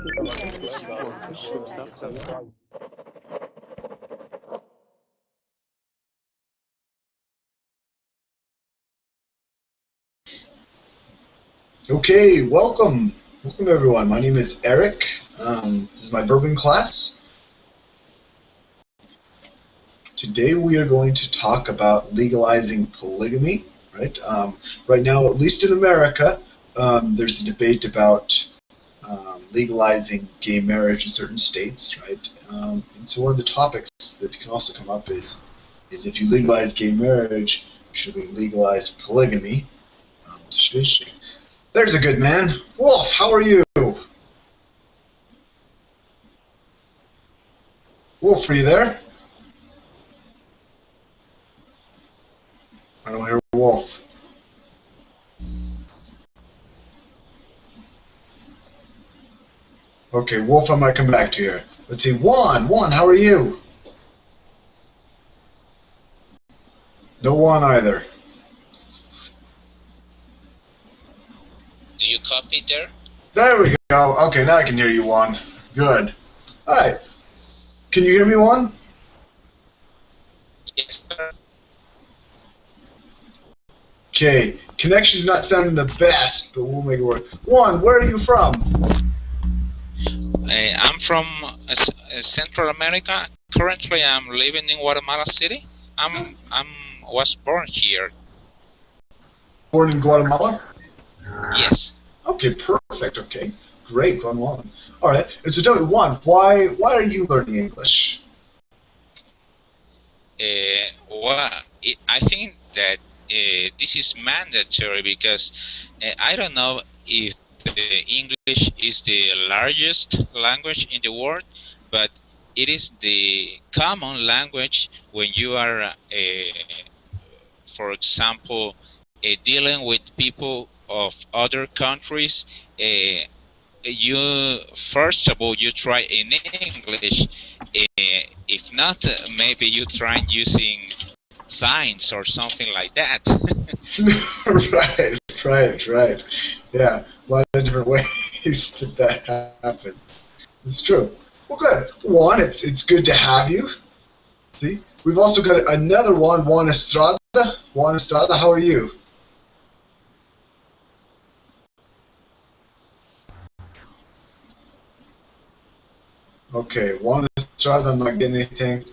Okay, welcome. Welcome everyone. My name is Eric. This is my bourbon class. Today we are going to talk about legalizing polygamy, right? Right now, at least in America, there's a debate about legalizing gay marriage in certain states, right? And so one of the topics that can also come up is if you legalize gay marriage, should we legalize polygamy? There's a good man. Wolf, how are you? Wolf, are you there? I don't hear Wolf. Okay, Wolf, I might come back to you. Let's see. Juan, how are you? No Juan either. Do you copy there? There we go. Okay, now I can hear you, Juan. Good. All right. Can you hear me, Juan? Yes, sir. Okay. Connection's not sounding the best, but we'll make it work. Juan, where are you from? I'm from Central America. Currently, I'm living in Guatemala City. I was born here. Born in Guatemala? Yes. Okay, perfect. Okay, great, Juan. All right. And so tell me, Juan, why are you learning English? I think that this is mandatory because I don't know if the English is the largest language in the world, but it is the common language when you are, for example, dealing with people of other countries. You first of all you try in English. If not, maybe you try using signs or something like that. Right. Yeah, a lot of different ways that happens. It's true. Well, good. Juan, it's good to have you. See, we've also got another one, Juan Estrada. Juan Estrada, how are you? Okay, Juan Estrada, I'm not getting anything.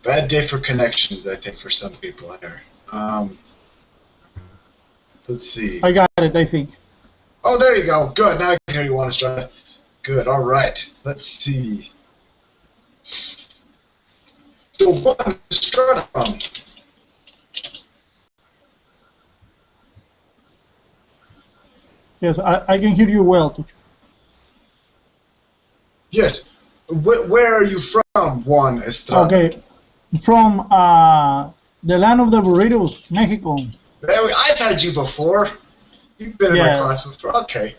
Bad day for connections, I think, for some people here. Let's see. I got it, I think. Oh, there you go. Good. Now I can hear you, Juan Estrada. Good. All right. Let's see. So, Juan Estrada from? Yes, I can hear you well, teacher. Yes. Where are you from, Juan Estrada? Okay. From the land of the burritos, Mexico. I've had you before. You've been in my class before. Okay,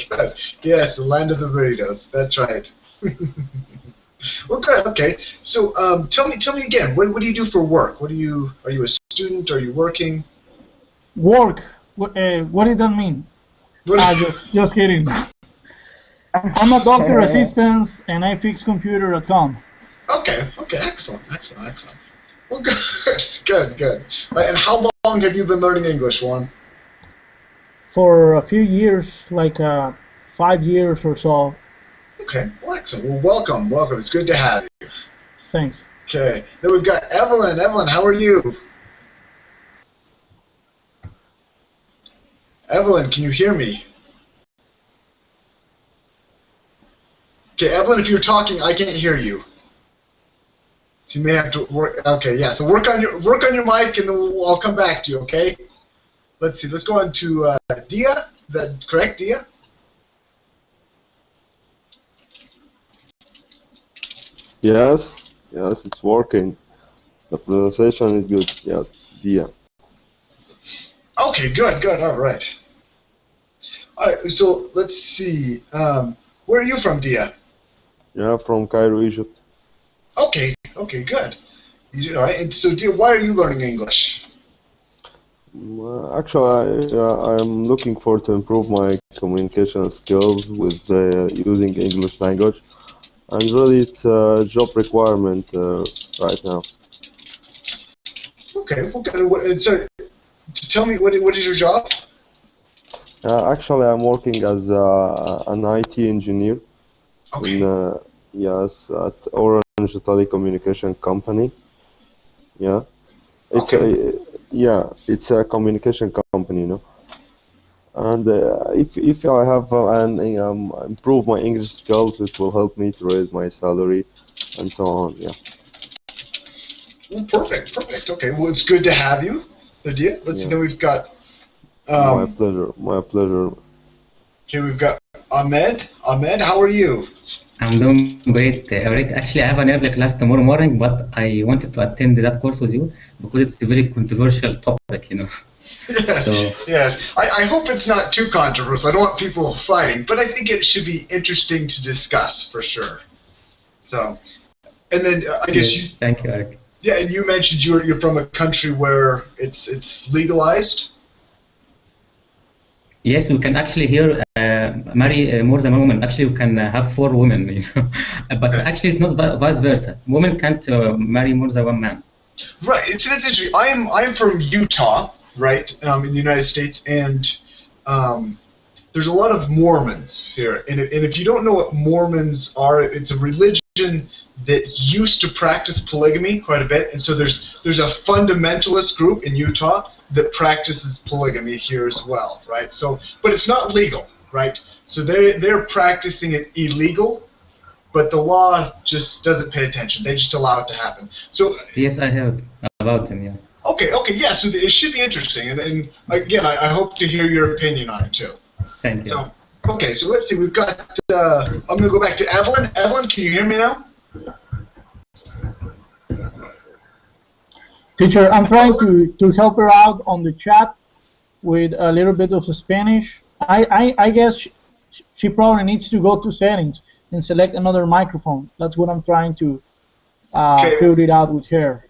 good. Yes, the land of the burritos. That's right. Well, good. Okay. So, tell me again. What do you do for work? Are you a student? Are you working? Work. What does that mean? Just kidding. I'm a doctor assistant, and I fix computer at home. Okay. Excellent. Well, good. Right, and how long have you been learning English, Juan? For a few years, like 5 years or so. Okay, well, excellent. Well, welcome. It's good to have you. Thanks. Okay, then we've got Evelyn. Evelyn, how are you? Evelyn, can you hear me? Okay, Evelyn, if you're talking, I can't hear you. So you may have to work. Okay, yeah. So work on your mic, and then I'll come back to you. Okay. Let's see. Let's go on to Dia. Is that correct, Dia? Yes, it's working. The pronunciation is good. Yes, Dia. Okay, good. All right. So let's see. Where are you from, Dia? Yeah, from Cairo, Egypt. Okay, good. All right. And so, Dia, why are you learning English? Actually, I'm looking forward to improve my communication skills with using English language, and really it's a job requirement right now. Okay, well, good. So, tell me, what is your job? Actually, I'm working as an IT engineer Okay. in yes, at Orange Telecommunication Company. Yeah, it's Okay. it's a communication company, you know. And if I have and improve my English skills, it will help me to raise my salary and so on. Yeah. Well, perfect, perfect. Okay, well, it's good to have you, Lydia. Let's see. Yeah. Then we've got. My pleasure. My pleasure. Okay, we've got Ahmed. Ahmed, how are you? I'm doing great, Eric. Actually, I have an early class tomorrow morning, but I wanted to attend that course with you because it's a very controversial topic, you know. Yes, So, yes. I hope it's not too controversial. I don't want people fighting, but I think it should be interesting to discuss for sure. So, and then I guess yes, thank you, Eric. yeah, and you mentioned you're from a country where it's legalized. Yes, we can actually here marry more than one woman. Actually, we can have 4 women, you know. But Okay. actually, it's not vice versa. Women can't marry more than one man. Right. It's interesting. I'm from Utah, right, in the United States, and there's a lot of Mormons here. And if you don't know what Mormons are, it's a religion that used to practice polygamy quite a bit. And so there's a fundamentalist group in Utah that practices polygamy here as well, right? So, but it's not legal, right? So they're practicing it illegal, but the law just doesn't pay attention. They just allow it to happen. So Yes, I heard about them, yeah. okay, yeah. So it should be interesting, and again, I hope to hear your opinion on it too. Thank you. So okay, so let's see. We've got. I'm going to go back to Evelyn. Evelyn, can you hear me now? Teacher, I'm trying to help her out on the chat with a little bit of Spanish. I guess she probably needs to go to settings and select another microphone. That's what I'm trying to figure it out with her.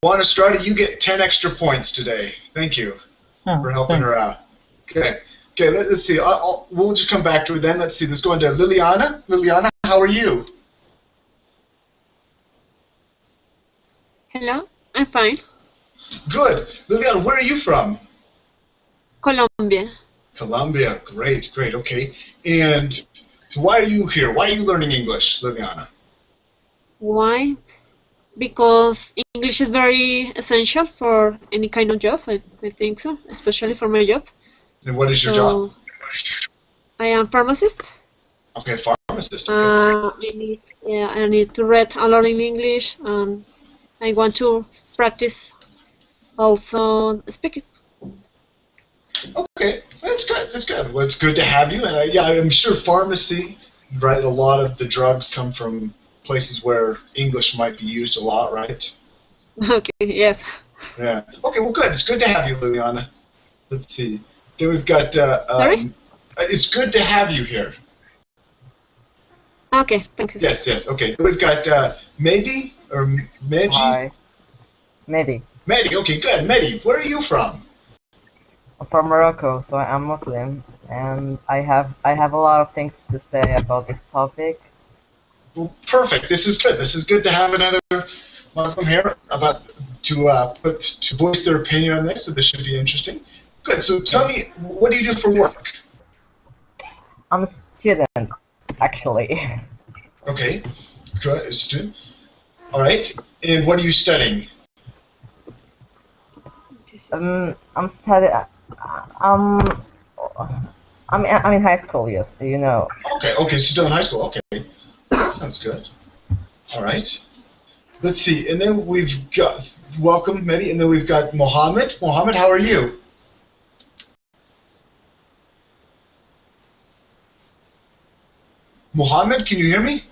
Juan Estrada, you get 10 extra points today. Thank you for helping her out. Okay, let's see. We'll just come back to her then. Let's see. Let's go into Liliana. Liliana, how are you? Hello, I'm fine. Good. Liliana, where are you from? Colombia. Colombia. Great, great. Okay. And so why are you here? Why are you learning English, Liliana? Why? Because English is very essential for any kind of job. I think so, especially for my job. And what is your job? I am pharmacist. Okay, pharmacist. Okay. I need to read a lot in English. I want to practice also speak it. Okay, that's good. That's good. Well, it's good to have you. And yeah, I'm sure pharmacy, right? A lot of the drugs come from places where English might be used a lot, right? Okay. Yes. Yeah. Okay. Well, good. It's good to have you, Liliana. Let's see. Then we've got. Sorry? It's good to have you here. Okay. Thanks. Yes. Yes. Okay. We've got Mehdi or Meji. Hi. Mehdi. Mehdi. Okay. Good. Mehdi, where are you from? I'm from Morocco, so I'm Muslim, and I have a lot of things to say about this topic. Well, perfect. This is good. This is good to have another Muslim here to voice their opinion on this. So this should be interesting. Good. So tell me, what do you do for work? I'm a student, actually. Okay. Good. Student. All right. And what are you studying? I'm studying. I'm in high school. Yes, you know. Okay. Okay. So you're still in high school. Okay. That sounds good. All right. Let's see. And then we've got welcome, Mehdi. And then we've got Mohammed. Mohammed, how are you? Mohammed, can you hear me?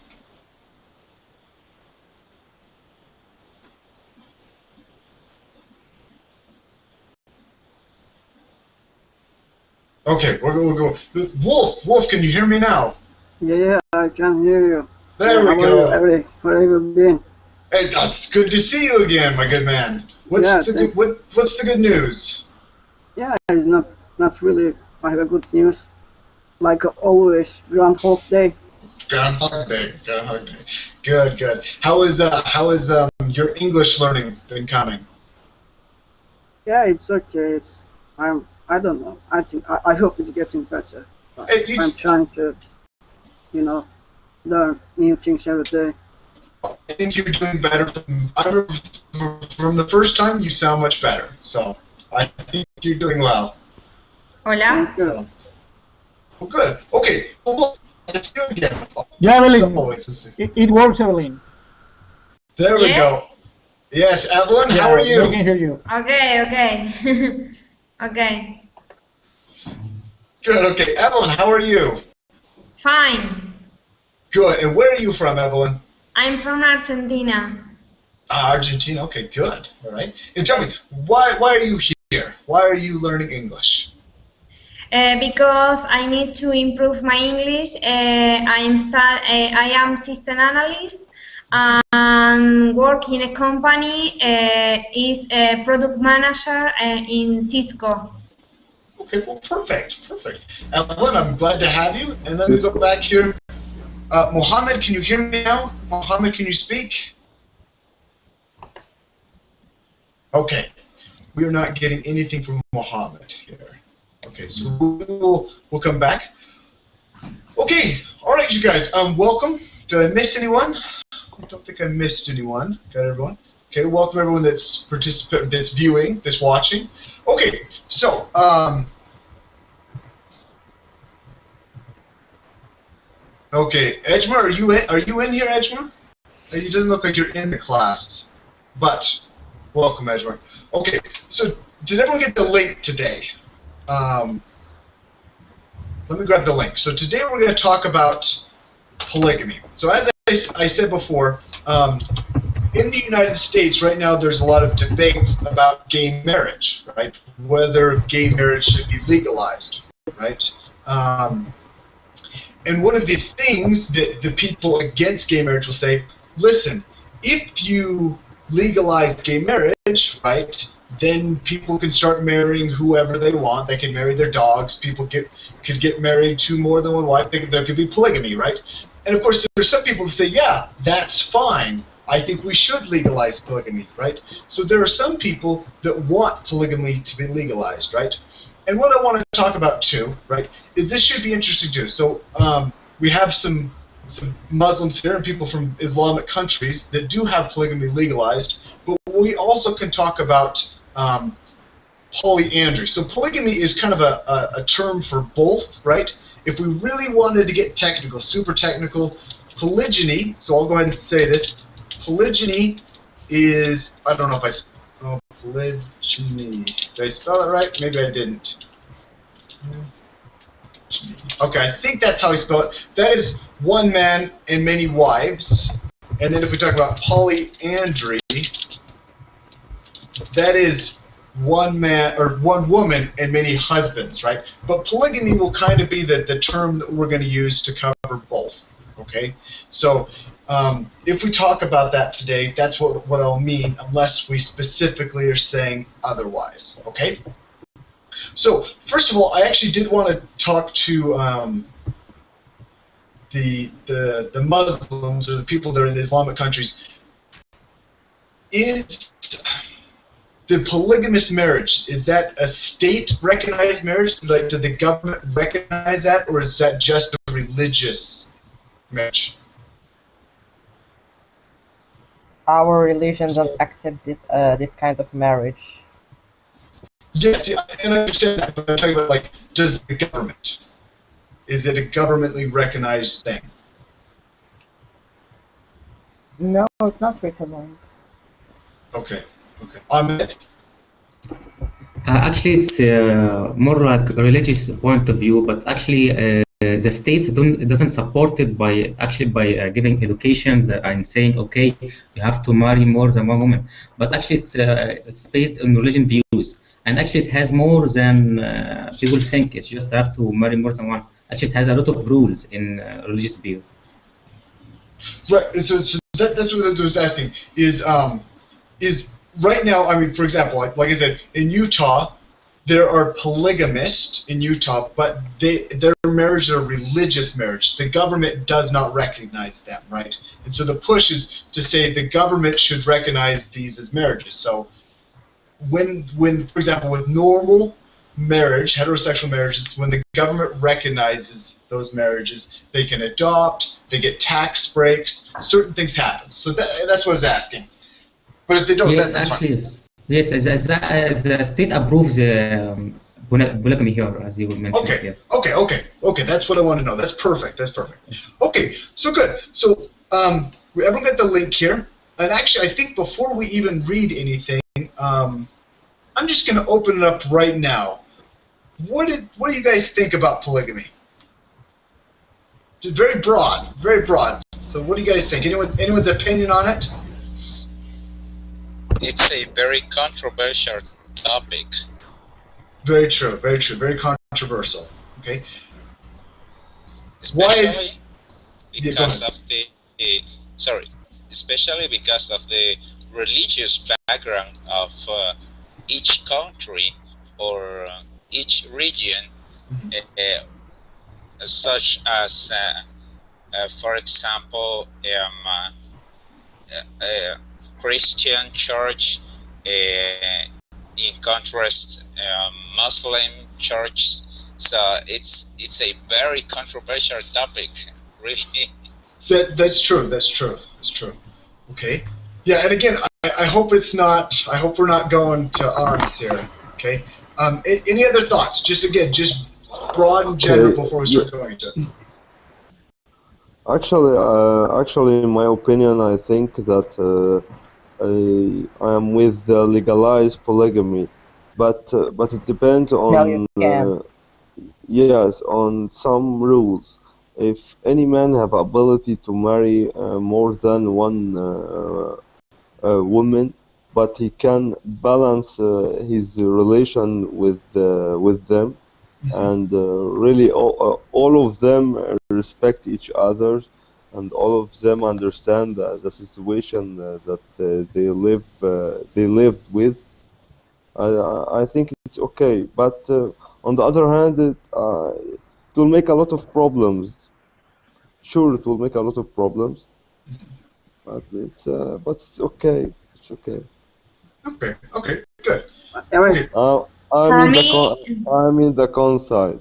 Okay, we'll go. Wolf, can you hear me now? Yeah, I can hear you. There we go. Where have you been? Hey, it's good to see you again, my good man. What's the good news? Yeah, it's not really. I have a good news. Like always, Groundhog Day. Groundhog Day. Groundhog Day. Good, good. How is your English learning been coming? Yeah, it's okay. I don't know. I hope it's getting better. But Hey, I'm trying to, learn new things every day. I think you're doing better. From the first time, you sound much better. So I think you're doing well. Hola. Thank you. So, well, good. Okay. Well, let's go again. Yeah, Evelyn. It works, Evelyn. There we Yes? go. Yes, Evelyn, how are We you? can hear you. Okay, okay. Okay. Good. Okay, Evelyn, how are you? Fine. Good. And where are you from, Evelyn? I'm from Argentina. Argentina. Okay, good. All right. And tell me, why are you here? Why are you learning English? Because I need to improve my English. I am system analyst and work in a company is a product manager in Cisco. Okay, well, perfect, perfect. Evelyn, I'm glad to have you. And let me go back here. Mohammed, can you hear me now? Mohammed, can you speak? Okay, we are not getting anything from Mohammed here. Okay, so we'll come back. Okay, all right, you guys. Welcome. Did I miss anyone? I don't think I missed anyone. Got everyone? Okay, welcome everyone that's that's viewing, that's watching. Okay, so okay, Edgemar, are you in here, Edgemar? It doesn't look like you're in the class, but welcome, Edgemar. Okay, so did everyone get the link today? Let me grab the link. So today we're going to talk about polygamy. So as I said before, in the United States right now there's a lot of debates about gay marriage, right? Whether gay marriage should be legalized, right? And one of the things that the people against gay marriage will say, listen, if you legalize gay marriage, right, then people can start marrying whoever they want. They can marry their dogs. People could get married to more than one wife. There could be polygamy, right? And of course, there's some people who say, yeah, that's fine. I think we should legalize polygamy, right? So there are some people that want polygamy to be legalized, right? And what I want to talk about too, right, is this should be interesting too. So we have some Muslims here and people from Islamic countries that do have polygamy legalized, but we also can talk about polyandry. So polygamy is kind of a term for both, right? If we really wanted to get technical, super technical, polygyny, so I'll go ahead and say this, polygyny is, I don't know if polygyny, did I spell it right? Maybe I didn't. Okay, I think that's how I spell it. That is one man and many wives. And then if we talk about polyandry, that is one man or one woman and many husbands, right? But polygamy will kind of be the term that we're going to use to cover both, okay? So if we talk about that today, that's what I'll mean unless we specifically are saying otherwise, okay? So first of all, I actually did want to talk to the Muslims or the people that are in the Islamic countries. Is the polygamous marriage, is that a state-recognized marriage? Like, did the government recognize that, or is that just a religious marriage? Our religion doesn't accept this kind of marriage. Yes, yeah, and I understand that, but I'm talking about, like, does the government, is it a governmentally recognized thing? No, it's not recognized. Okay, okay. Ahmed? Actually, it's more like a religious point of view, but actually the state doesn't support it by giving educations and saying, okay, you have to marry more than one woman. But actually, it's based on religion views, and actually it has more than people think. It's just have to marry more than one. Actually, it has a lot of rules in religious view. Right. So that's what I was asking. Is right now? I mean, for example, like I said, in Utah, there are polygamists in Utah, but their marriages are religious marriage. The government does not recognize them, right? And so the push is to say the government should recognize these as marriages. So when for example, with normal marriage, heterosexual marriages, when the government recognizes those marriages, they can adopt, they get tax breaks, certain things happen. So that's what I was asking. But if they don't, Yes, that's actually, fine. yes. Yes, as the state approves polygamy here, as you mentioned. Okay, Yeah. okay. That's what I want to know. That's perfect. That's perfect. Okay, so good. So everyone got the link here. And actually, I think before we even read anything, I'm just going to open it up right now. What do you guys think about polygamy? Just very broad, very broad. So what do you guys think? Anyone's opinion on it? It's a very controversial topic. Very true, very controversial. Okay. Especially because of the especially because of the religious background of each country or each region, such as, for example, Christian church, in contrast, Muslim church. So it's a very controversial topic, really. That's true. Okay. Yeah, and again, I hope it's not. I hope we're not going to arms here. Okay. Any other thoughts? Just broad and general before we start going to. Actually, in my opinion, I think that I am with legalized polygamy, but it depends on yes, on some rules. If any man have ability to marry more than one woman, but he can balance his relation with them, and really all of them respect each other, and all of them understand the situation that they lived with. I think it's okay, but on the other hand, it will make a lot of problems. Sure, it will make a lot of problems, but it's okay. It's okay. Okay, good. Eric, I'm in the con side.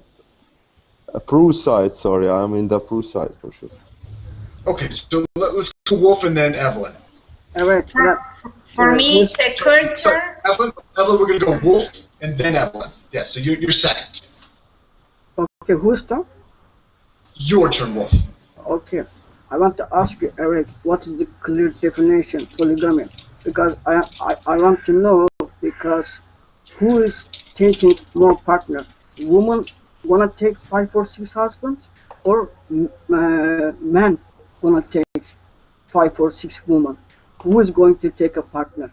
Pro side, sorry. I'm in the pro side for sure. Okay, so let's go Wolf and then Evelyn. Eric, for me, it's a culture. Evelyn, we're going to go Wolf and then Evelyn. Yeah, so you're second. Okay, who's turn? Your turn, Wolf. Okay, I want to ask you, Eric, what is the clear definition of polygamy? Because I want to know, because who is taking more partner? Woman wanna take 5 or 6 husbands, or man wanna take 5 or 6 women? Who is going to take a partner?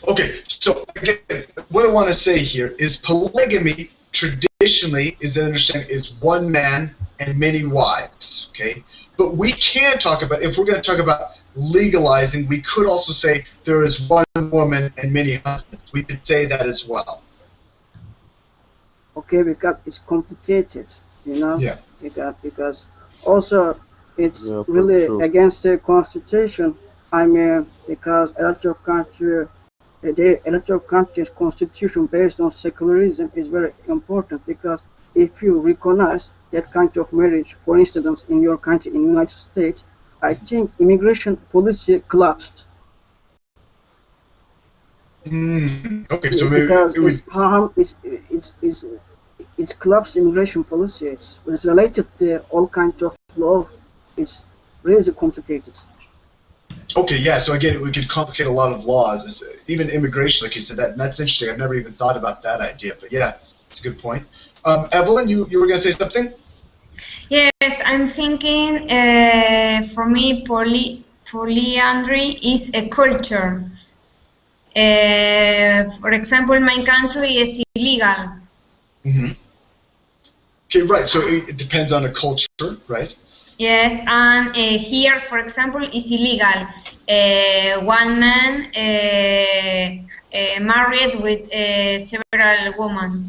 Okay, so again, what I want to say here is polygamy traditionally is understood is one man and many wives, okay? But we can talk about, if we're going to talk about legalizing, we could also say there is one woman and many husbands. We could say that as well. Okay, because it's complicated, you know? Yeah. Because also it's really true. against the constitution. I mean, because electoral country's constitution based on secularism is very important, because if you recognize that kind of marriage, for instance, in your country, in the United States, I think immigration policy collapsed. Okay, so because it's collapsed immigration policy. It's related to all kinds of law. It's really complicated. Okay, yeah, so again, we could complicate a lot of laws, even immigration, like you said, that's interesting. I've never even thought about that idea, but yeah, it's a good point. Evelyn, you were going to say something? Yes, I'm thinking, for me, polyandry is a culture. For example, in my country, it's illegal. Mm-hmm. Okay, right, so it depends on a culture, right? Yes, and here, for example, is illegal. One man married with several women.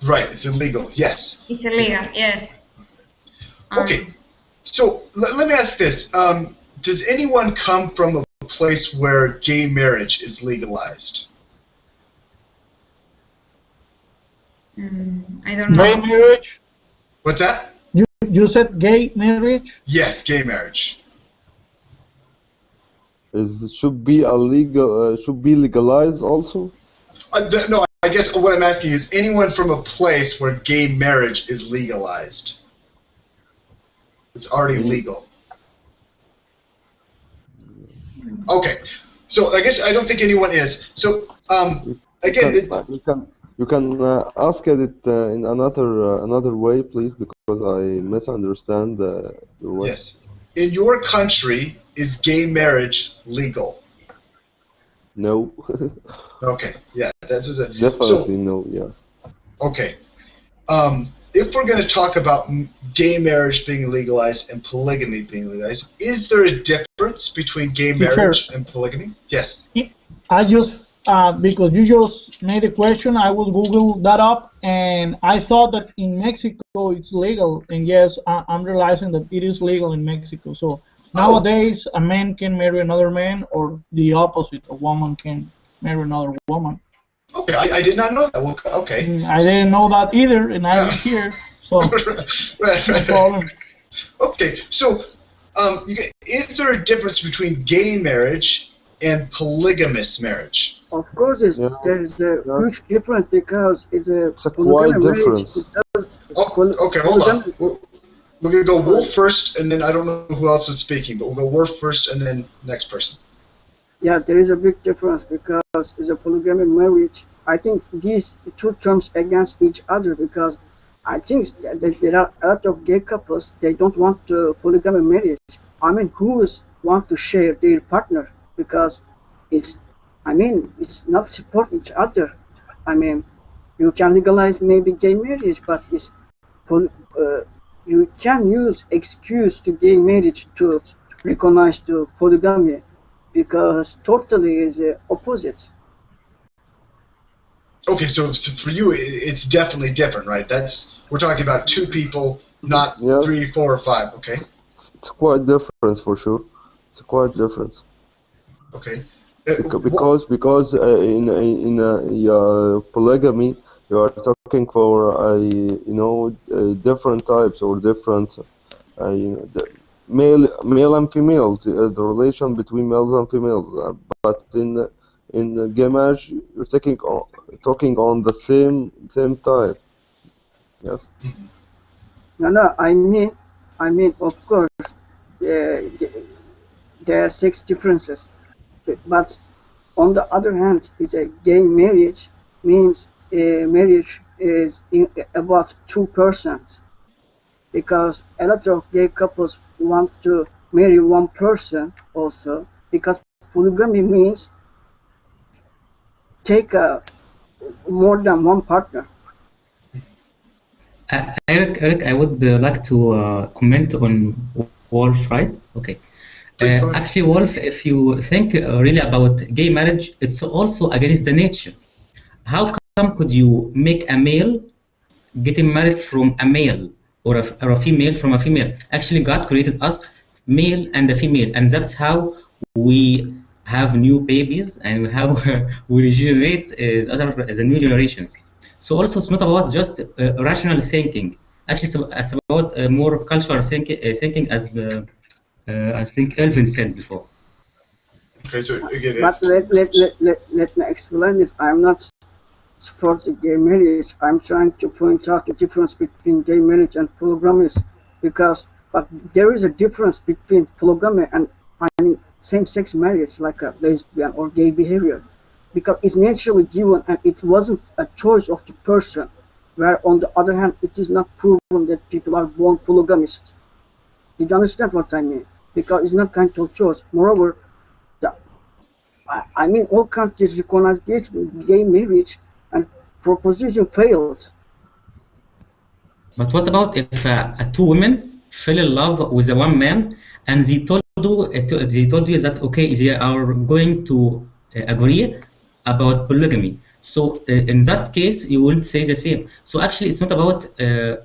Right, it's illegal, yes. It's illegal, yes. Okay, so let me ask this. Does anyone come from a place where gay marriage is legalized? I don't know. Gay marriage? What's that? You said gay marriage? Yes, gay marriage. Should be illegal. Should be legalized also. No, I guess what I'm asking is anyone from a place where gay marriage is legalized? It's already legal. Okay, so I guess I don't think anyone is. So again, you can ask it in another way, please, because I misunderstand your way. yes. In your country, is gay marriage legal? No. Okay, yeah, that was a Definitely no. Yes. Okay. If we're going to talk about gay marriage being legalized and polygamy being legalized, is there a difference between gay marriage and polygamy? Yes. I just, because you just made a question, I was Google that up, and I thought that in Mexico it's legal, and yes, I'm realizing that it is legal in Mexico. So nowadays, a man can marry another man, or the opposite, a woman can marry another woman. Okay, I did not know that. Well, okay. I didn't know that either, and I live here, so right. no problem. Okay, so is there a difference between gay marriage and polygamous marriage? Of course, there is a huge difference because it's a quite difference. Okay, hold on. We're going to go Wolf first, and then I don't know who else is speaking, but we'll go Wolf first, and then next person. Yeah, there is a big difference because it's a polygamy marriage. I think these two terms against each other because I think that there are a lot of gay couples, they don't want polygamy marriage. I mean, want to share their partner because it's not support each other. I mean, you can legalize maybe gay marriage, but you can use excuse to gay marriage to recognize the polygamy because totally is opposite. Okay, so for you, it's definitely different, right? We're talking about two people, not 3, 4, or 5. Okay. It's quite different for sure. It's quite different. Okay. Because in polygamy, you are talking for different types or different male and females, the relation between males and females. But in gay marriage, you're talking on the same type. Yes. No. I mean, of course, there are sex differences, but on the other hand, is a gay marriage means marriage is about 2 persons, because a lot of gay couples want to marry one person also, because polygamy means take more than one partner. Eric, I would like to comment on Wolf, right? Okay. Actually, Wolf, if you think really about gay marriage, it's also against the nature. How come could you make a male getting married from a male or a female from a female? Actually, God created us male and a female, and that's how we have new babies and how we regenerate as the new generations. So also, it's not about just rational thinking. Actually, it's about more cultural thinking, as I think Elvin said before. Okay, so again, but let me explain this. I'm not supporting gay marriage. I'm trying to point out the difference between gay marriage and polygamy, but there is a difference between polygamy and same-sex marriage, like a lesbian or gay behavior, because it's naturally given and it wasn't a choice of the person. Where on the other hand, it is not proven that people are born polygamists. Did you understand what I mean? Because it's not kind of choice. Moreover, all countries recognize gay marriage and proposition failed. But what about if 2 women fell in love with the one man, and they told you that okay, they are going to agree about polygamy. So in that case, you won't say the same. So actually, it's not about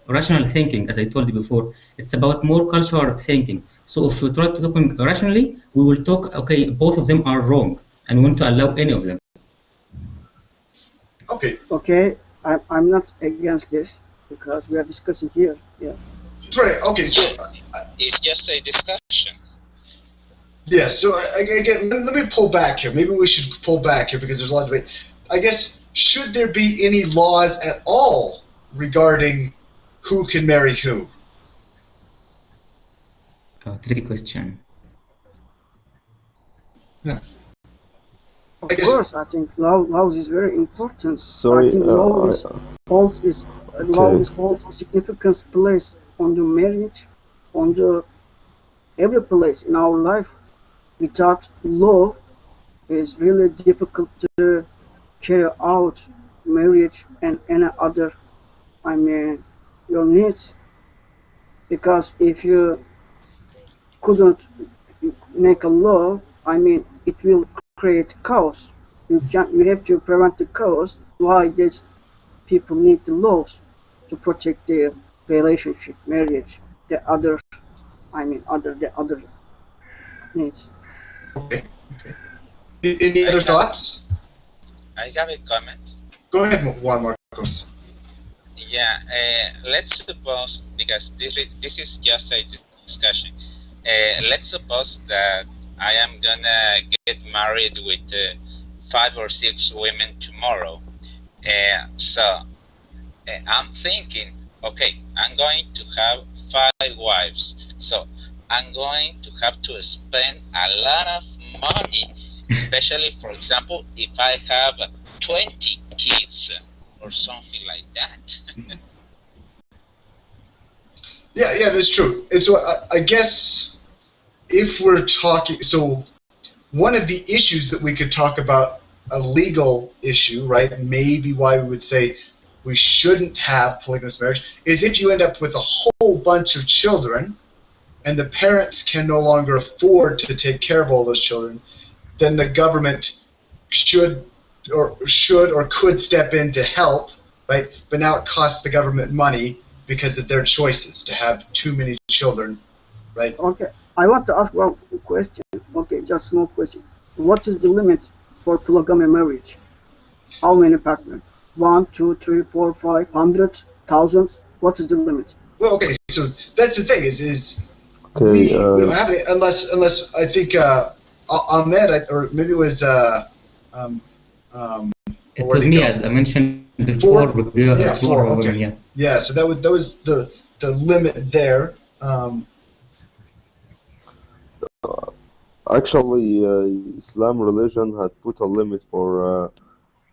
rational thinking, as I told you before. It's about more cultural thinking. So if we try to talk rationally, we will talk, okay, both of them are wrong, and we want to allow any of them. Okay. Okay, I'm not against this because we are discussing here. Yeah. Right. Okay. So it's just a discussion. Yeah. So again, let me pull back here. Maybe we should pull back here because there's a lot of debate. I guess, should there be any laws at all regarding who can marry who? Tricky question. Yeah. Of course, I think law is very important. Sorry, I think law holds a significant place on the marriage, on the every place in our life. Without law, it's really difficult to carry out marriage and any other, I mean, your needs. Because if you couldn't make a law, I mean, it will create chaos. You have to prevent the chaos. Why these people need the laws to protect their relationship, marriage, the other needs. Okay. Any other thoughts? I have a comment. Go ahead, Juan Marcos. Yeah, let's suppose, because this is just a discussion, let's suppose that I am gonna get married with 5 or 6 women tomorrow. So I'm thinking, okay, I'm going to have 5 wives. So I'm going to have to spend a lot of money, especially, for example, if I have 20 kids or something like that. Yeah, that's true. And so I guess if we're talking, so one of the issues that we could talk about, a legal issue, right, and maybe why we would say we shouldn't have polygamous marriage, is if you end up with a whole bunch of children and the parents can no longer afford to take care of all those children, then the government should or could step in to help, right? But now it costs the government money because of their choices to have too many children, right? Okay, I want to ask one question. Okay, just small question. What is the limit for polygamy marriage? How many partners? 1, 2, 3, 4, 5, 100, 1,000? What is the limit? Well, okay, so that's the thing is Okay, we don't have it unless I think Ahmed or maybe it was It was me, as I mentioned before. Yeah, 4. Okay. Women, yeah. Yeah, so that was the limit there. Actually, Islam religion had put a limit for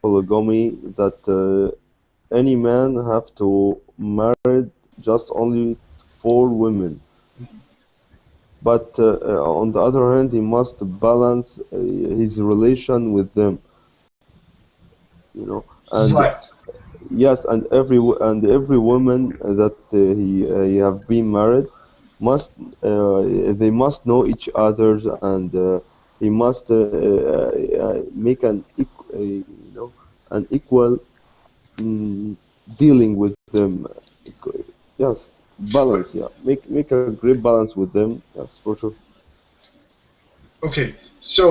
polygamy that any man have to marry just only 4 women. But on the other hand, he must balance his relation with them. You know, and Right. yes, and every woman that he have been married must they must know each other's, and he must make an equal dealing with them. Yes, balance. Yeah, make a great balance with them. Yes, for sure. Okay, so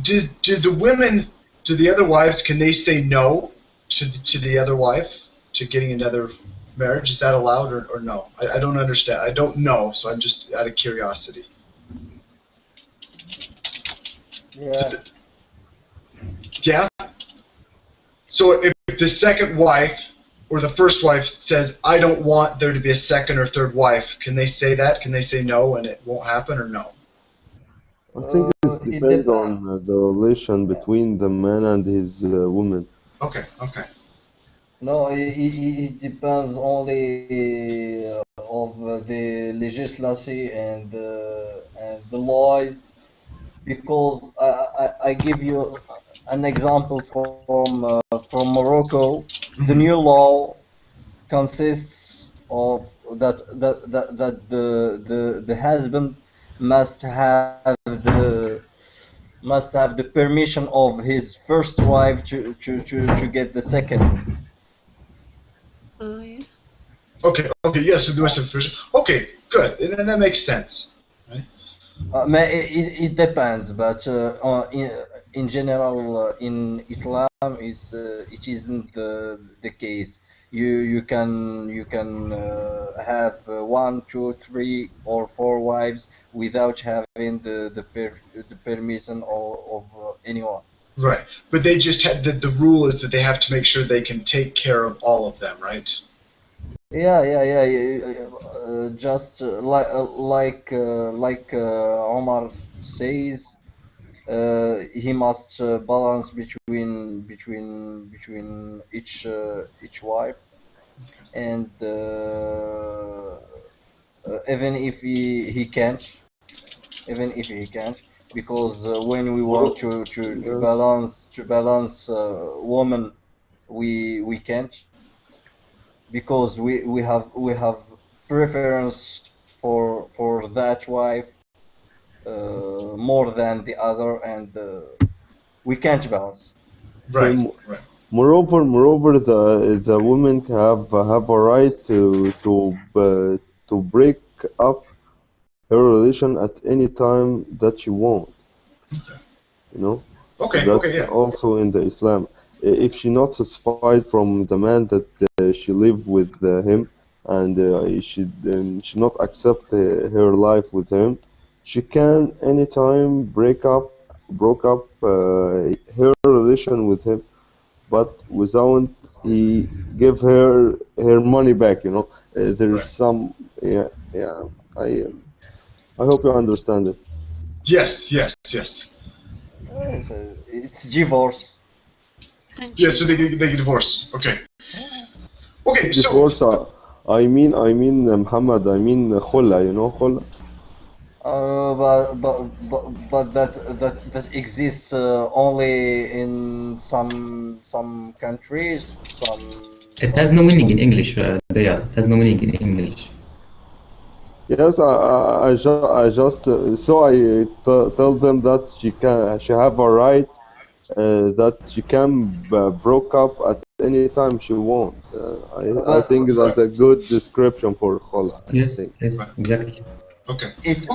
did the women, to the other wives, can they say no to the other wife to getting another marriage? Is that allowed or no? I don't understand. I don't know, so I'm just out of curiosity. Yeah. Yeah? So if the second wife or the first wife says, I don't want there to be a second or third wife, can they say that? Can they say no and it won't happen, or no? I think it depends on the relation between the man and his woman. Okay. No, it depends only of the legislacy and the laws, because I give you an example from Morocco. The new law consists of that the husband must have the permission of his first wife to get the second. Yeah. Okay, yes, so the Western version. Okay, good, and then that makes sense. It depends, but in general, in Islam, it isn't the case. You can have one, two, three, or four wives without having the permission of anyone. Right, but they just had the rule is that they have to make sure they can take care of all of them, right? Yeah. Just like Omar says, he must balance between each wife, and even if he can't, because when we want to balance woman, we can't, because we have preference for that wife more than the other, and we can't balance. Right. Moreover, the women have a right to break up her relation at any time that she want. You know. That's yeah. also in the Islam. If she not satisfied from the man that she live with him, and she not accept her life with him, she can anytime broke up her relation with him, but without he give her money back. There's some I hope you understand it. Yes. It's divorce. Yeah, so they get divorced. Okay. Okay, divorce, so I mean Muhammad, I mean khula, khula. But that exists only in some countries. It has no meaning in English. It has no meaning in English. Yes, I just so I tell them that she have a right that she can broke up at any time she want. I think that's a good description for khula. Yes, exactly. Okay. It's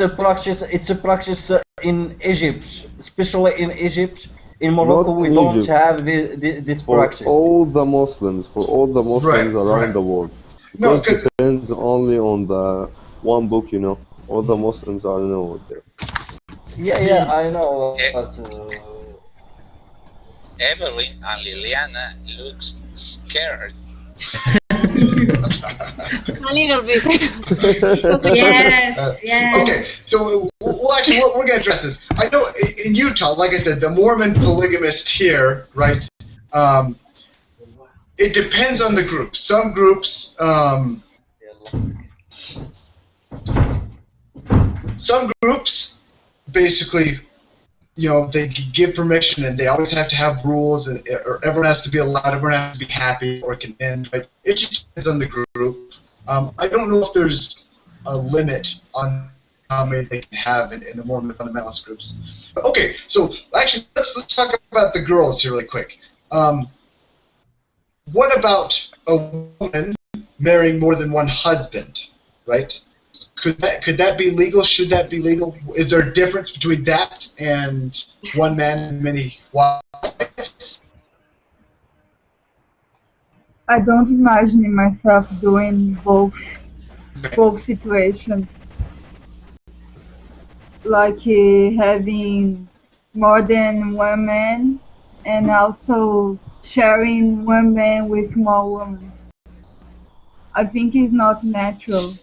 a practice. It's a practice in Egypt, especially in Egypt. In Morocco, we don't have this practice. For all the Muslims around the world. Because it depends only on the one book, all the Muslims are know there. Yeah, I know. But, Evelyn and Liliana looks scared. A little bit. Yes. Okay, so actually, we're going to address this. I know in Utah, like I said, the Mormon polygamist here, right? It depends on the group. Some groups, basically, they give permission, and they always have to have rules, or everyone has to be allowed, everyone has to be happy, or it can end. Right? It just depends on the group. I don't know if there's a limit on how many they can have in the Mormon fundamentalist groups. But okay, so actually, let's talk about the girls here really quick. What about a woman marrying more than one husband, right? Could that be legal? Should that be legal? Is there a difference between that and one man and many wives? I don't imagine myself doing both situations, like having more than one man and also sharing one man with more women. I think it's not natural.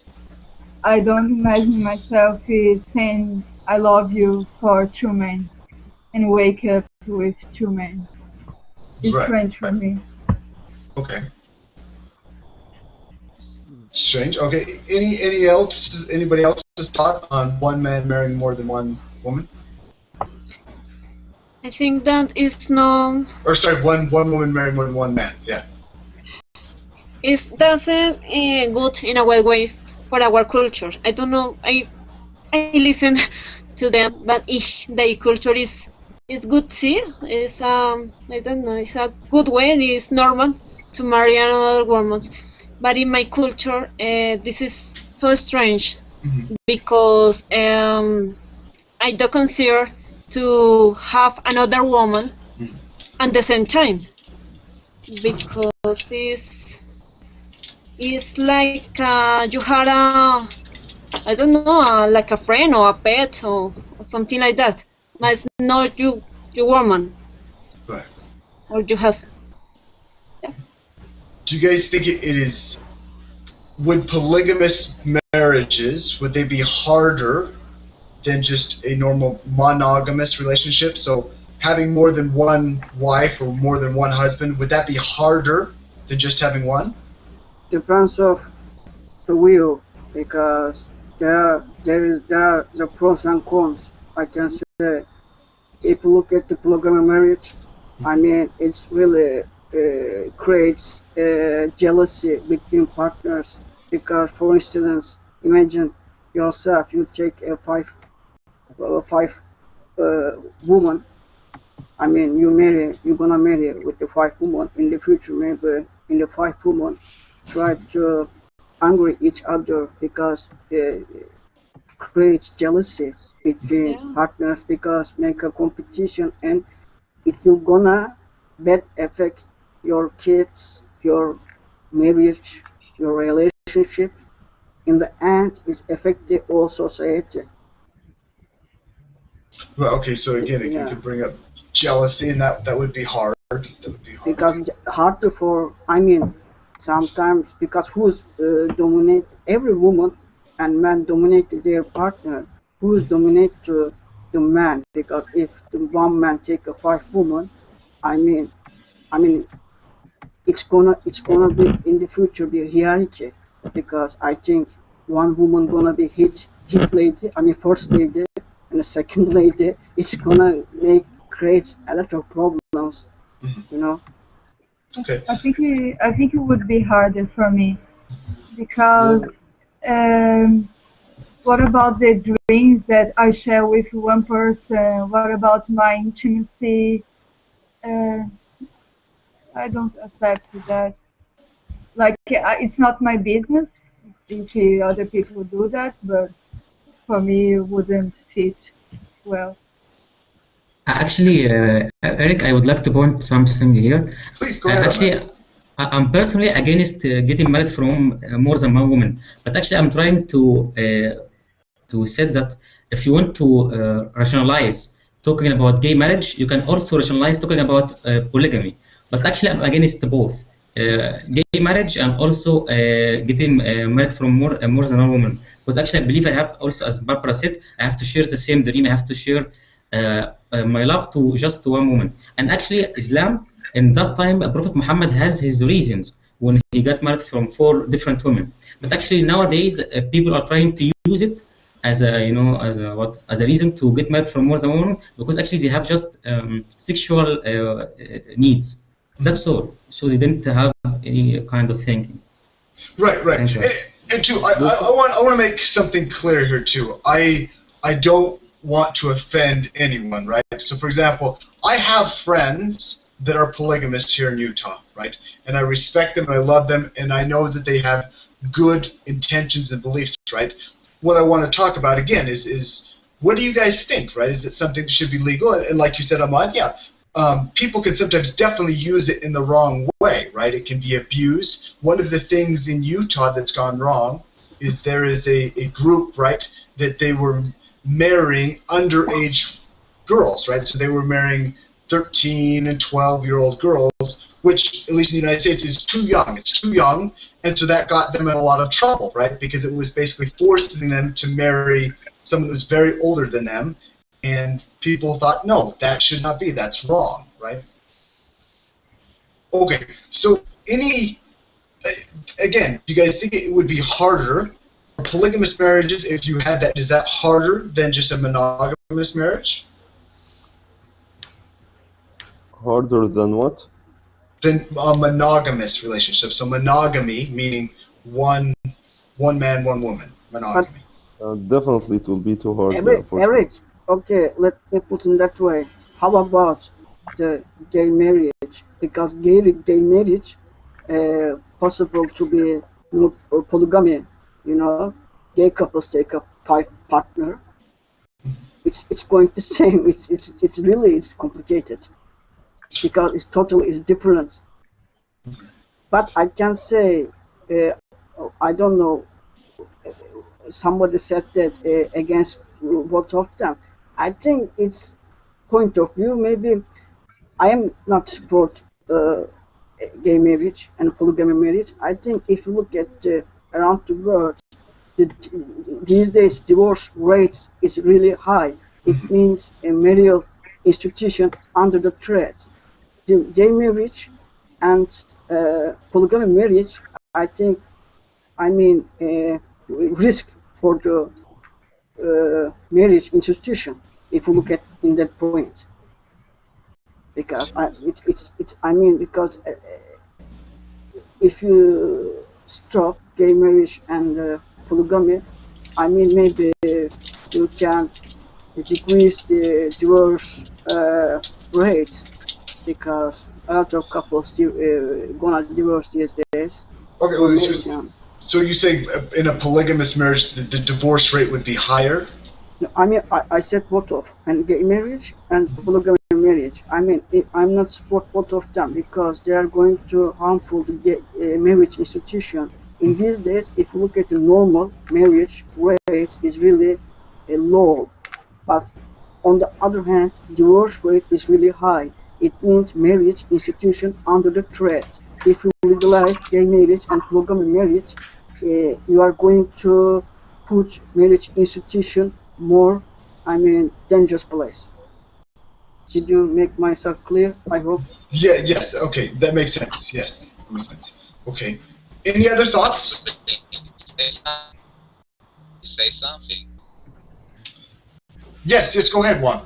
I don't imagine myself saying I love you for two men and wake up with two men. It's strange for me. Okay. Strange. Okay. Anybody else's thought on one man marrying more than one woman? I think that is no. Or sorry, one woman marrying more than one man. Yeah. it doesn't good in a way for our culture. I don't know. I listen to them, but if their culture is good too. It's I don't know. It's a good way. It's normal to marry another woman, but in my culture, this is so strange because I don't consider to have another woman at the same time because it's like you had a I don't know like a friend or a pet or something like that, but it's not your woman, right, or your husband. Yeah. Do you guys think it is? Would polygamous marriages, would they be harder than just a normal monogamous relationship? So having more than one wife or more than one husband, would that be harder than just having one? Depends of the will, because there are the pros and cons. I can say, if you look at the polygamy marriage, I mean, it's really creates jealousy between partners. Because, for instance, imagine yourself, you take a five woman. I mean, you're gonna marry with the 5 women in the future. Maybe in the 5 women try to angry each other because it creates jealousy between partners, because make a competition, and it will gonna bad affect your kids, your marriage, your relationship. In the end, it's affecting all society. Well, okay, so again, it could bring up jealousy, and that would be hard. That would be hard. Because harder for, I mean, sometimes because who's dominate every woman, and man dominate their partner. Who's dominate the man? Because if the one man take a 5 woman, I mean, it's gonna be in the future be a hierarchy, because I think one woman gonna be hit lady, I mean first lady, and the second lady. It's gonna creates a lot of problems, you know. Okay. I think it would be harder for me because what about the dreams that I share with one person? What about my intimacy? I don't accept that. Like, it's not my business if other people do that, but for me, it wouldn't fit well. Actually, Eric, I would like to point something here. Please go ahead. Actually, I'm personally against getting married from more than one woman, but actually, I'm trying to say that if you want to rationalize talking about gay marriage, you can also rationalize talking about polygamy. But actually, I'm against both gay marriage and also getting married from more than one woman. Because actually, I believe I have also, as Barbara said, I have to share the same dream. I have to share my love to just one woman. And actually, Islam in that time, Prophet Muhammad has his reasons when he got married from 4 different women. But actually, nowadays, people are trying to use it as a as a reason to get married from more than one woman, because actually they have just sexual needs. That's all. So they didn't have any kind of thinking. Right. And too, I want to make something clear here too. I don't want to offend anyone, right? So for example, I have friends that are polygamists here in Utah, right? And I respect them and I love them, and I know that they have good intentions and beliefs, right? What I want to talk about again is what do you guys think, right? Is it something that should be legal? And like you said, Ahmad, yeah, people can sometimes definitely use it in the wrong way, right? It can be abused. One of the things in Utah that's gone wrong is there is a group, right, that they were marrying underage girls, right? So they were marrying 13 and 12-year-old girls, which, at least in the United States, is too young. It's too young, and so that got them in a lot of trouble, right? Because it was basically forcing them to marry someone who was very older than them, and people thought, no, that should not be. That's wrong, right? Okay, so again, do you guys think it would be harder for polygamous marriages if you had that? Is that harder than just a monogamous marriage? Harder than what? then a monogamous relationship. So monogamy meaning one man, one woman. Monogamy. Definitely, it will be too hard. Eric, For sure. okay, let me put it that way. How about the gay marriage? Because gay marriage, possible to be polygamy. You know, gay couples take a 5 partner. It's going the same. It's really complicated because it's different. But I can say, I don't know. Somebody said that against both of them. I think it's point of view. Maybe I am not support gay marriage and polygamy marriage. I think if you look at around the world, these days divorce rates is really high. It means a marital institution under the threat. The gay marriage and polygamy marriage, I think, risk for the marriage institution if you look at in that point, because because if you stop gay marriage and polygamy, maybe you can decrease the divorce rate, because a lot of couples gonna divorce these days. Okay, well, so you say in a polygamous marriage the divorce rate would be higher? No, I said both of, and gay marriage and polygamy marriage. I'm not support both of them because they are going to harmful the gay, marriage institution. In these days, if you look at the normal marriage rate is really low, but on the other hand, divorce rate is really high. It means marriage institution under the threat. If you legalize gay marriage and polygamy marriage, you are going to put marriage institution more, dangerous place. Did you make myself clear? I hope. Yeah. Yes. Okay. That makes sense. Yes. That makes sense. Okay. Any other thoughts? Say something. Yes. Yes. Go ahead, Juan.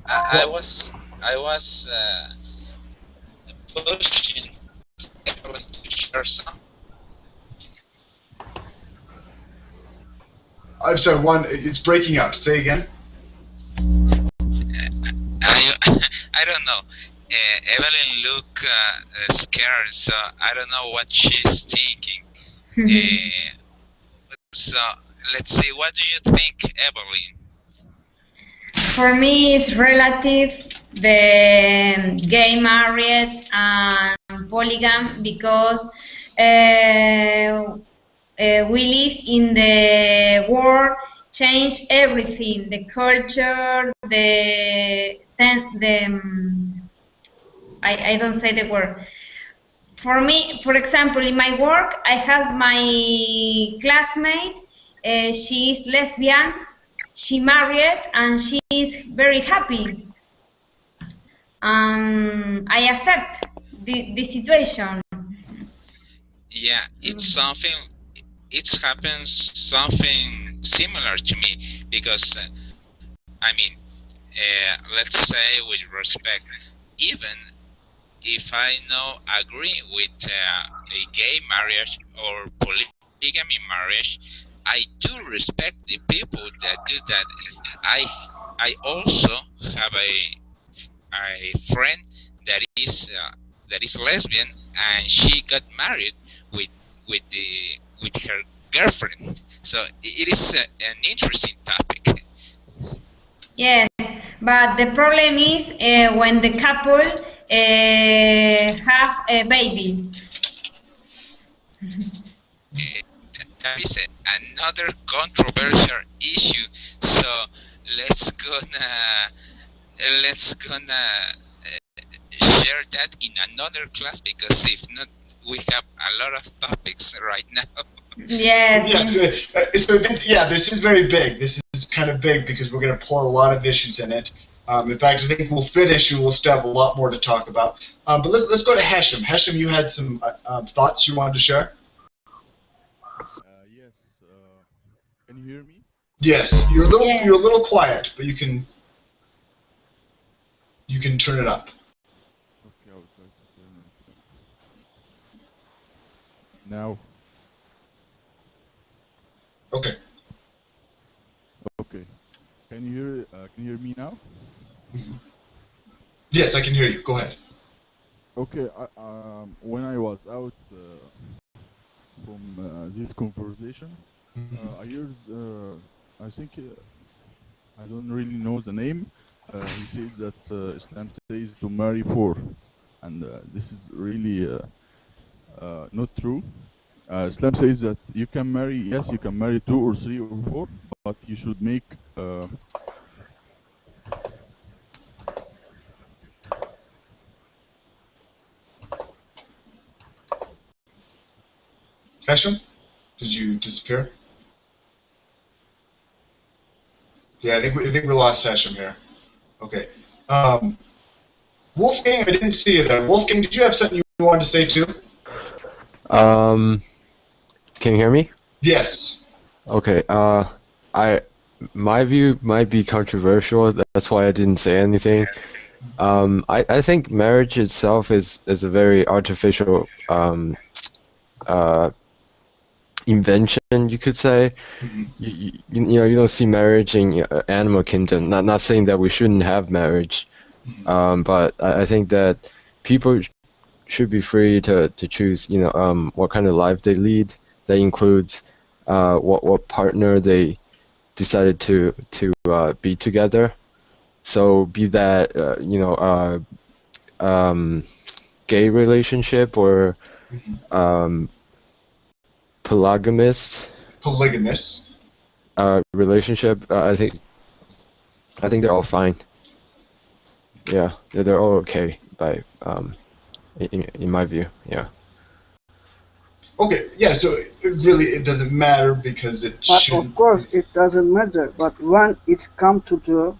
I was pushing to share some. I'm sorry, Juan. It's breaking up. Say again. I don't know. Evelyn look scared, so I don't know what she's thinking. So let's see. What do you think, Evelyn? For me, it's relative the gay marriage and polygamy because we live in the world, change everything, the culture, I don't say the word. For me, for example, in my work, I have my classmate, she is lesbian, she married, and she is very happy. I accept the situation. Yeah, it's something. It happens something similar to me because let's say with respect, even if I agree with a gay marriage or polygamy marriage, I do respect the people that do that. I also have a friend that is lesbian, and she got married with her girlfriend. So it is an interesting topic. Yes, but the problem is when the couple have a baby. That is another controversial issue. So let's gonna share that in another class, because if not, we have a lot of topics right now. Yes. Yeah, this is very big. This is kind of big because we're going to pull a lot of issues in it. In fact, I think we'll finish and we'll still have a lot more to talk about. But let's go to Hesham. Hesham, you had some thoughts you wanted to share? Yes. Can you hear me? Yes. You're a little quiet, but you can You can turn it up. Okay, I will try to turn it now. Okay. Okay. Can you hear me now? Yes, I can hear you. Go ahead. Okay. When I was out from this conversation, I heard. I think I don't really know the name. He said that Islam says to marry four, and this is really not true. Islam says that you can marry, yes, you can marry 2 or 3 or 4, but you should make Hashem, did you disappear? Yeah, I think we lost Hashem here. Okay. Wolfgang, I didn't see you there. Wolfgang, did you have something you wanted to say too? Can you hear me? Yes. Okay. My view might be controversial. That's why I didn't say anything. I think marriage itself is a very artificial invention, you could say. You know, you don't see marriage in animal kingdom. Not saying that we shouldn't have marriage, but I think that people should be free to choose, you know, what kind of life they lead. That includes what partner they decided to be together. So be that you know, gay relationship or polygamous relationship. I think they're all fine. Yeah, they're all okay by in my view. Yeah. Okay, yeah, so it doesn't matter because it should. Of course, it doesn't matter. But when it's come to the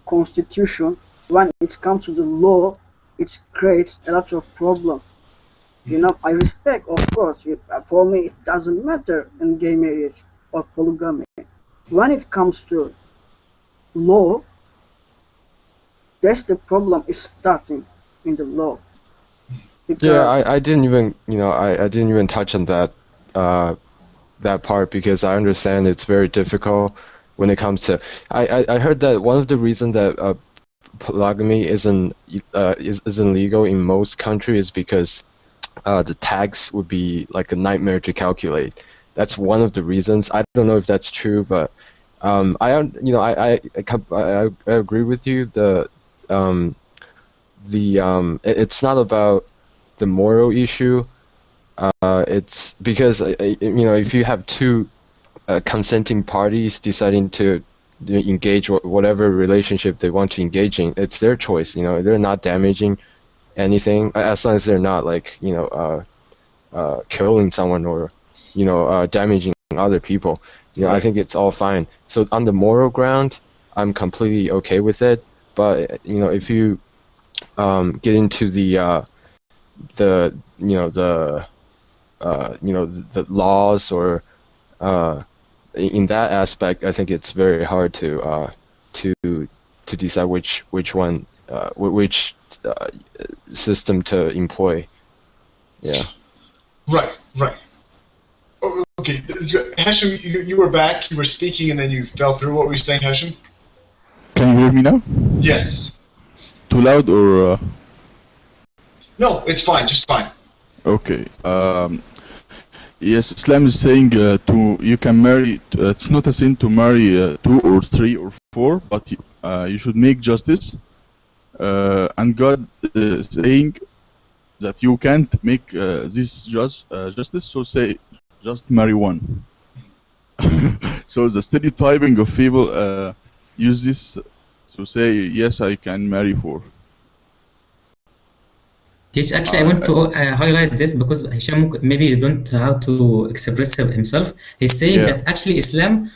constitution, when it's come to the law, it creates a lot of problem. You know, I respect, of course. For me, it doesn't matter in gay marriage or polygamy. When it comes to law, that's the problem is starting in the law. Because yeah, I didn't even, you know, I didn't even touch on that that part because I understand it's very difficult when it comes to. I heard that one of the reasons that polygamy isn't legal in most countries is because the tax would be like a nightmare to calculate. That's one of the reasons. I don't know if that's true, but I agree with you. It's not about the moral issue. It's because you know, if you have two consenting parties deciding to engage whatever relationship they want to engage in, it's their choice. You know, they're not damaging anything as long as they're not, like, you know, killing someone or, you know, damaging other people. You know, I think it's all fine. So on the moral ground, I'm completely okay with it. But you know, if you get into the laws or in that aspect, I think it's very hard to decide which one which system to employ. Yeah. Right. Oh, okay, Hashem, you were back. You were speaking, and then you fell through. What were you saying, Hashem? Can you hear me now? Yes. Too loud or? No, it's fine. Just fine. Okay. Yes, Islam is saying you can marry. It's not a sin to marry 2 or 3 or 4, but you should make justice. And God is saying that you can't make this justice, so say just marry one. So the stereotyping of people use this to say, yes, I can marry 4. Yes, actually, I want to highlight this because Hisham maybe he don't know how to express himself. He's saying that actually Islam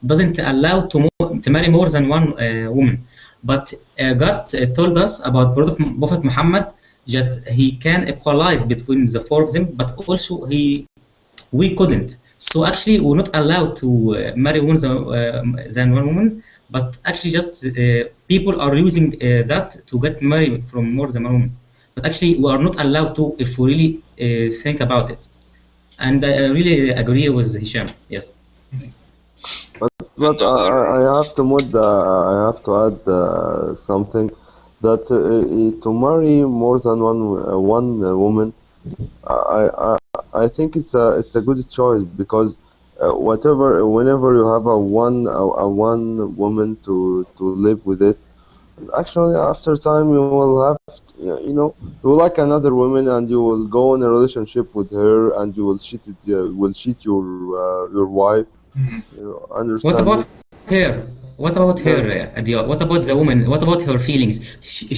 doesn't allow to marry more than one woman, but God told us about Prophet Muhammad that he can equalize between the 4 of them, but also we couldn't. So actually, we're not allowed to marry more than one woman, but actually just people are using that to get married from more than one woman. But actually we are not allowed to if we really think about it. And I really agree with Hisham. Yes. But I have to I have to add something that to marry more than one woman, I think it's a good choice because whenever you have a one woman to live with it, actually after time you will have you will like another woman and you will go in a relationship with her and you will cheat your wife. Understand What about it? her? What about her, Adia? What about the woman? What about her feelings?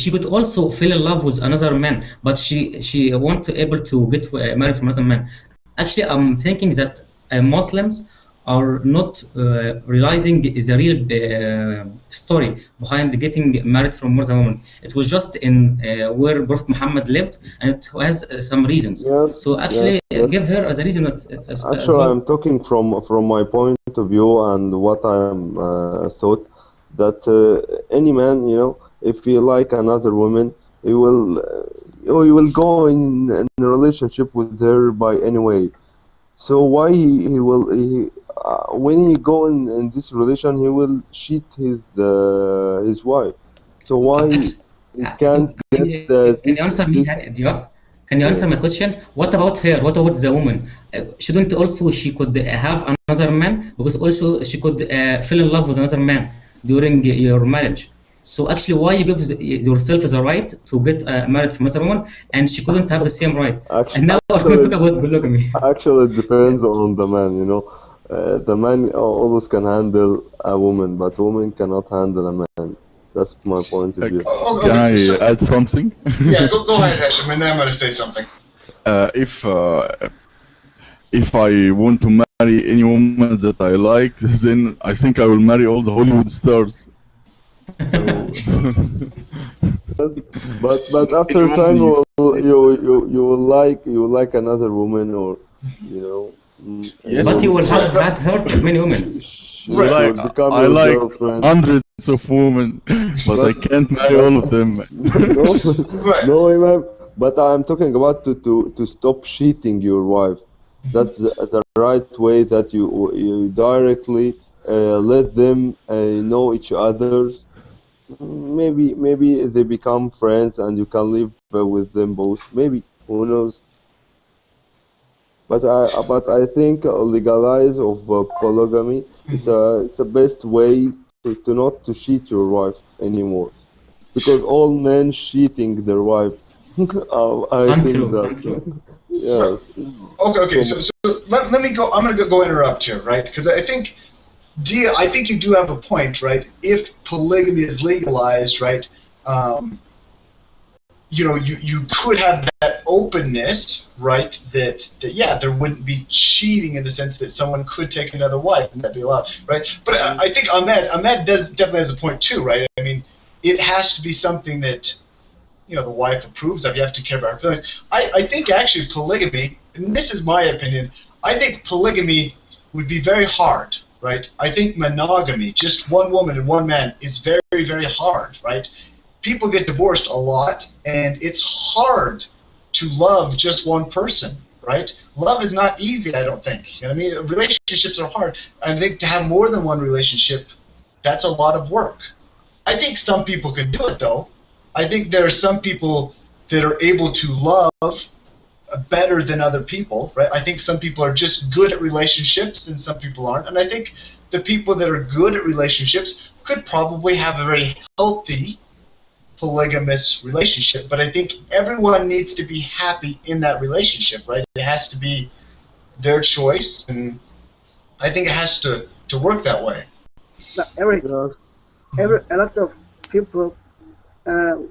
She could also fall in love with another man, but she won't able to get married from another man. Actually, I'm thinking that Muslims are not realizing the real story behind getting married from more than one woman. It was just in where Prophet Muhammad lived, and it has some reasons. Yes, So actually, yes. give her as a reason as Actually, well. I'm talking from my point of view and what I'm thought that any man, if he like another woman, he will go in a relationship with her by any way. So why he will when he go in this relation, he will cheat his wife. So why he can't get Can you answer me, Diop? Can you answer my question? What about her? What about the woman? Shouldn't also she could have another man because also she could fall in love with another man during your marriage. So actually, why you give yourself the right to get married from another woman and she couldn't have the same right? And now we're going to talk about polygamy. Actually, it depends on the man. The man always can handle a woman, but woman cannot handle a man. That's my point of view. Can I add something? Yeah, go ahead, Hashim, and then I'm going to say something. If I want to marry any woman that I like, then I think I will marry all the Hollywood stars. So but after time you will like another woman or yes. But you will have had hurt many women. I like hundreds of women, but I can't marry all of them. No, Imam, but I'm talking about to stop cheating your wife. That's the right way that you directly let them know each other's. Maybe they become friends and you can live with them both. Maybe, who knows? But I think legalize of polygamy it's a best way to not to cheat your wife anymore, because all men cheating their wife. I think that. Yes. Okay. So let me go. I'm going to go interrupt here, right? Because I think, Dia, I think you do have a point, right? If polygamy is legalized, right? You could have that openness, right? That yeah, there wouldn't be cheating in the sense that someone could take another wife and that'd be allowed, right? But I think Ahmed definitely has a point too, right? I mean, it has to be something that the wife approves of. You have to care about her feelings. I think actually polygamy, and this is my opinion, I think polygamy would be very hard, right? I think monogamy, just one woman and one man, is very, very hard, right? People get divorced a lot, and it's hard to love just one person, right? Love is not easy, I don't think. You know what I mean? Relationships are hard. I think to have more than one relationship, that's a lot of work. I think some people can do it, though. I think there are some people that are able to love better than other people, right? I think some people are just good at relationships and some people aren't. And I think the people that are good at relationships could probably have a very healthy polygamous relationship, but I think everyone needs to be happy in that relationship, right? It has to be their choice, and I think it has to work that way. But a lot of people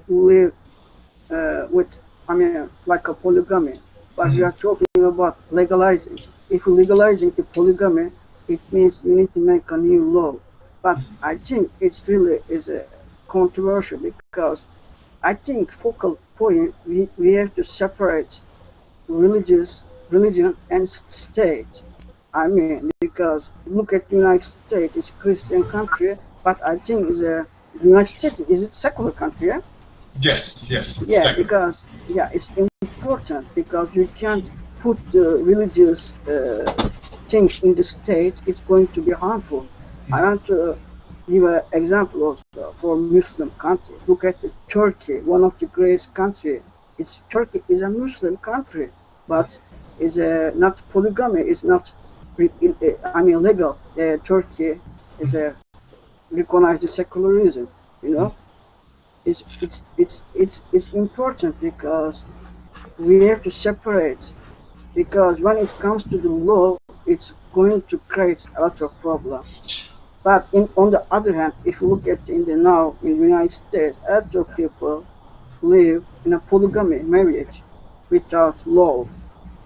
live with, like a polygamy, but we are talking about legalizing. If you're legalizing the polygamy, it means you need to make a new law. But I think it's really is a controversial, because I think focal point we have to separate religion and state. I mean, because look at United States, it's a Christian country, but I think the United States is a secular country, yeah? Yes, yes. Yeah, secular. because it's important because you can't put the religious things in the state. It's going to be harmful. I want to give an example also for Muslim countries. Look at Turkey, one of the greatest countries. Turkey is a Muslim country, but is not polygamy. It's not, legal. Turkey is a recognized secularism. You know, it's important because we have to separate. Because when it comes to the law, it's going to create a lot of problems. But on the other hand, if you look at in the United States, a lot of people live in a polygamy marriage without law.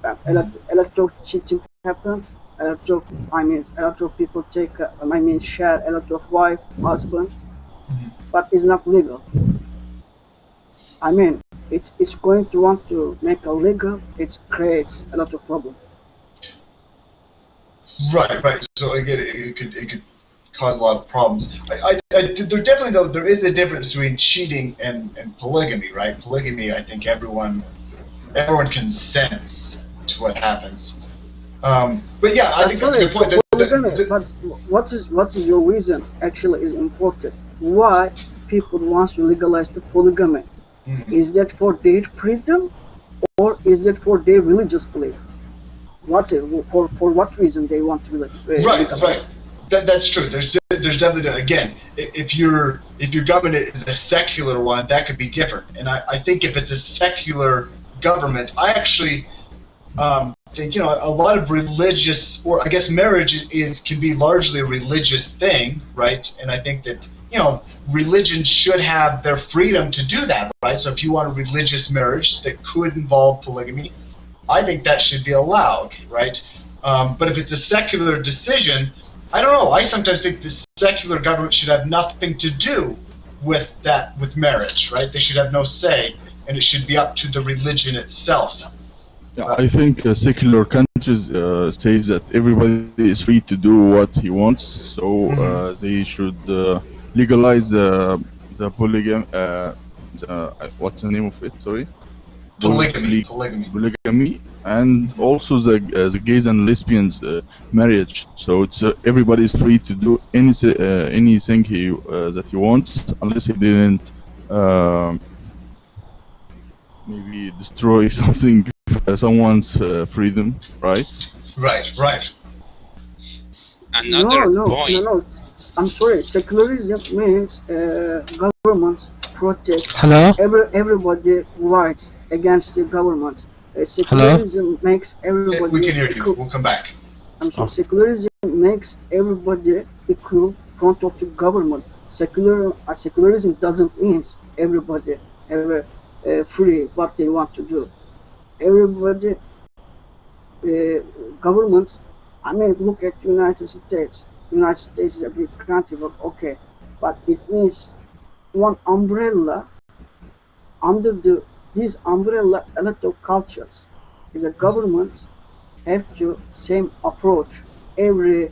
A lot of cheating happen. A lot of people share a lot of wife, husband, but it's not legal. I mean, it's going to want to make it legal. It creates a lot of problem. Right. So again, it could cause a lot of problems. There is a difference between cheating and polygamy, right? Polygamy, I think everyone consents to what happens. But yeah, I think that's a good point. But what is your reason actually is important. Why people want to legalize the polygamy? Is that for their freedom, or is that for their religious belief? For what reason they want to legalize? Right. That's true. There's definitely, again, if your government is a secular one, that could be different. And I think if it's a secular government, I actually think a lot of religious, or I guess marriage can be largely a religious thing, right? And I think that religion should have their freedom to do that, right? So if you want a religious marriage that could involve polygamy, I think that should be allowed, right? But if it's a secular decision, I don't know. I sometimes think the secular government should have nothing to do with marriage, right? They should have no say, and it should be up to the religion itself. Yeah, I think secular countries says that everybody is free to do what he wants, so they should legalize the polygamy. What's the name of it? Sorry. Polygamy, and also the gays and lesbians marriage. So it's everybody is free to do anything that he wants, unless he didn't maybe destroy something, someone's freedom, right? Right. Another point. No. I'm sorry. Secularism means governments protect everybody rights against the government. Secularism makes everybody. We can hear you. We'll come back. I'm sorry. Secularism makes everybody equal in front of the government. Secularism doesn't mean everybody free what they want to do. Everybody, governments. I mean, look at United States. United States is a big country, but it means one umbrella. Under this umbrella, a lot of cultures. Is a government have to same approach every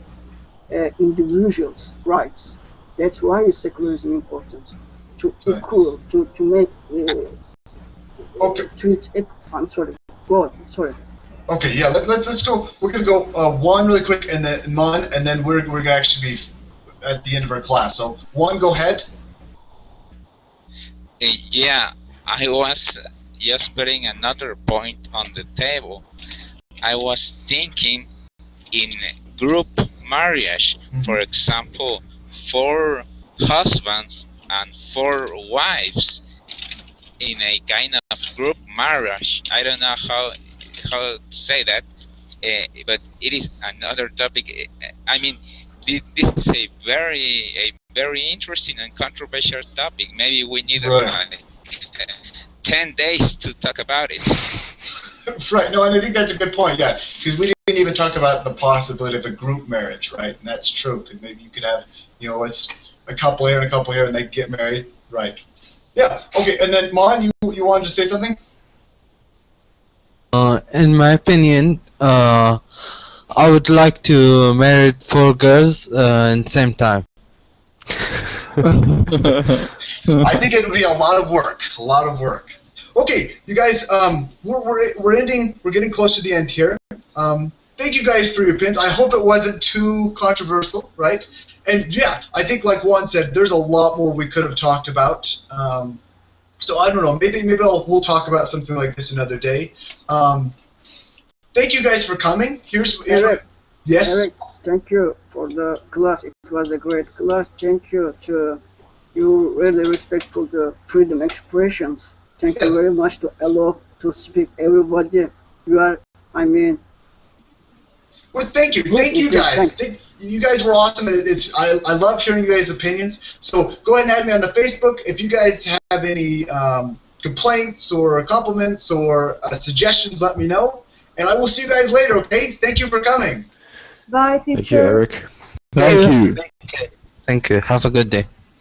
individual's rights. That's why secularism important. To equal, to make treat. I'm sorry. Go on. Sorry. Okay, yeah. Let's go. We're gonna go Juan really quick, and then Mon, and then we're gonna actually be at the end of our class. So Juan, go ahead. Yeah, I was just putting another point on the table. I was thinking in group marriage, for example, 4 husbands and 4 wives in a kind of group marriage. I don't know how to say that, but it is another topic. I mean, this is a very interesting and controversial topic. Maybe we need like 10 days to talk about it. Right. No, and I think that's a good point. Yeah, because we didn't even talk about the possibility of a group marriage, right? And that's true, because maybe you could have, it's a couple here and a couple here, and they get married, right? Yeah. Okay. And then Mon, you wanted to say something? In my opinion, I would like to marry 4 girls at the same time. I think it would be a lot of work. A lot of work. Okay, you guys, we're ending. We're getting close to the end here. Thank you guys for your pins. I hope it wasn't too controversial, right? And yeah, I think like Juan said, there's a lot more we could have talked about. So I don't know. Maybe we'll talk about something like this another day. Thank you guys for coming. Here's Eric. Yes. Eric, thank you for the class. It was a great class. Thank you to you. Really respectful the freedom expressions. Thank you very much to allow to speak everybody. You are. I mean. Well, thank you guys. You guys were awesome. I love hearing you guys' opinions. So go ahead and add me on the Facebook. If you guys have any complaints or compliments or suggestions, let me know. And I will see you guys later, okay? Thank you for coming. Bye, teacher. Thank you, Eric. Thank you. Thank you. Have a good day.